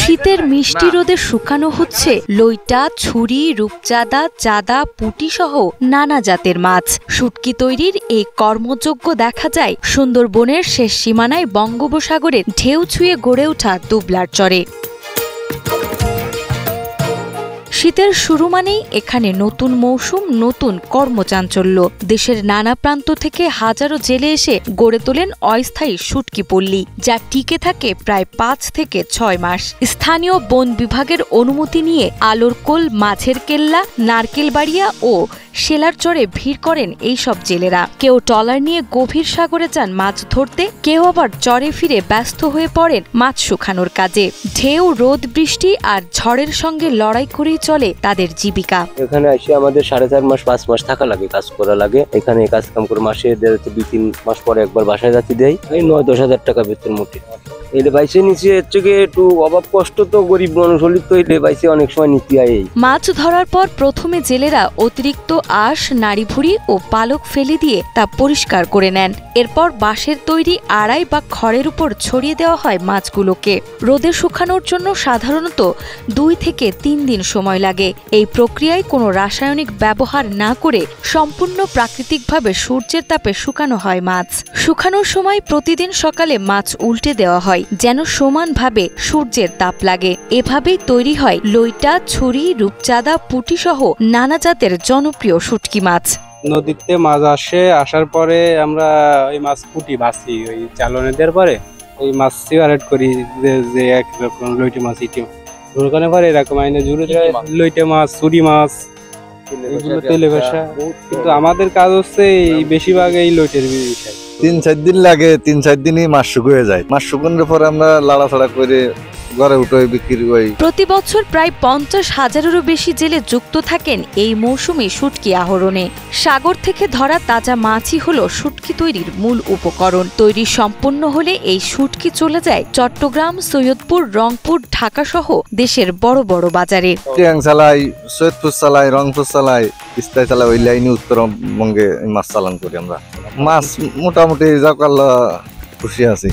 শীতের মিষ্টি রোদে শুকানো হচ্ছে লইটা, ছুরি, রূপচাঁদা, চাঁদা, পুঁটি সহ নানা জাতের মাছ। শুটকি তৈরির এই কর্মযজ্ঞ দেখা যায় সুন্দরবনের শেষ সীমানায় বঙ্গোপসাগরের ঢেউ ছুঁয়ে গড়ে ওঠা দুবলার চরে। শীতের শুরু মানেই এখানে নতুন মৌসুম, নতুন কর্মচাঞ্চল্য। দেশের নানা প্রান্ত থেকে হাজারো জেলে এসে গড়ে তোলেন অস্থায়ী শুটকি পল্লী, যা টিকে থাকে প্রায় 5 থেকে 6 মাস। স্থানীয় বন বিভাগের অনুমতি নিয়ে আলোরকোল, মাঝের কেল্লা, নারকেলবাড়িয়া ও শেলার চরে ভিড় করেন এইসব জেলেরা। কেউ ট্রলার নিয়ে গভীর সাগরে যান মাছ ধরতে, কেউ আবার চরে ফিরে ব্যস্ত হয়ে পড়েন মাছ শুকানোর কাজে। ঢেউ, রোদ, বৃষ্টি আর ঝড়ের সঙ্গে লড়াই করেই চলে তাদের জীবিকা। এখানে এসে আমাদের 4.5 মাস 5 মাস থাকা লাগে, কাজ করা লাগে। এখানে কাজ কাম করে মাসে 2-3 মাস পরে একবার বাসায় যাচ্ছি দেয়, এই 9-10 হাজার টাকা বেতন মোটে। এলে বাইসে নিচে থেকে একটু অভাব কষ্ট, তো গরিব মানুষ হলি তো এলে বাইসে অনেক সময় নীতি আয়। মাছ ধরার পর প্রথমে জেলেরা অতিরিক্ত আঁশ, নাড়িভুড়ি ও পালক ফেলে দিয়ে তা পরিষ্কার করে নেন। এরপর বাঁশের তৈরি আড়াই বা খড়ের উপর ছড়িয়ে দেওয়া হয় মাছগুলোকে। রোদে শুকানোর জন্য সাধারণত 2 থেকে 3 দিন সময় লাগে। এই প্রক্রিয়ায় কোনো রাসায়নিক ব্যবহার না করে সম্পূর্ণ প্রাকৃতিকভাবে সূর্যের তাপে শুকানো হয় মাছ। শুকানোর সময় প্রতিদিন সকালে মাছ উল্টে দেওয়া হয় যেন সমানভাবে সূর্যের তাপ লাগে। এভাবেই তৈরি হয় লইটা, ছুরি, রূপচাঁদা, পুঁটি সহ নানা জাতের জনপ্রিয় শুটকি মাছ। নদীতে মাছ আসার পরে আমরা ওই মাছ পুঁটি ভাসি, ওই চালনে দেওয়ার পরে ওই মাছ সিগারেট করি যে একরকম লইটে মাছ ইটি ওখানে পরে এরকম আইনে জুড়ে যায় লইটে মাছ, ছুরি মাছ, এগুলো তেলে ভাসা। কিন্তু আমাদের কাজ হচ্ছে এই বেশিরভাগ এই লইটের বিষয়। 3-4 দিন লাগে, 3-4 দিনই মাছ শুকিয়ে যায়। মাছ শুকানোর পর আমরা লাড়াছাড়া করে ঘরে উঠে বিক্রি করি। প্রতি বছর প্রায় 50,000-এরও বেশি জেলে যুক্ত থাকেন এই মৌসুমে শুটকি আহরণে। সাগর থেকে ধরা তাজা মাছই হলো শুটকি তৈরির মূল উপকরণ। তৈরি সম্পন্ন হলে এই শুটকি চলে যায় চট্টগ্রাম, সৈয়দপুর, রংপুর, ঢাকা সহ দেশের বড় বড় বাজারে। টিয়াং চালাই, সৈয়দপুর চালাই, রংপুর চালাই, ইস্তাই চালাই, ওই লাইনে উত্তরবঙ্গে মাছ চালান করি আমরা। মাছ মোটামুটি যাক আল্লাহ খুশি আছি।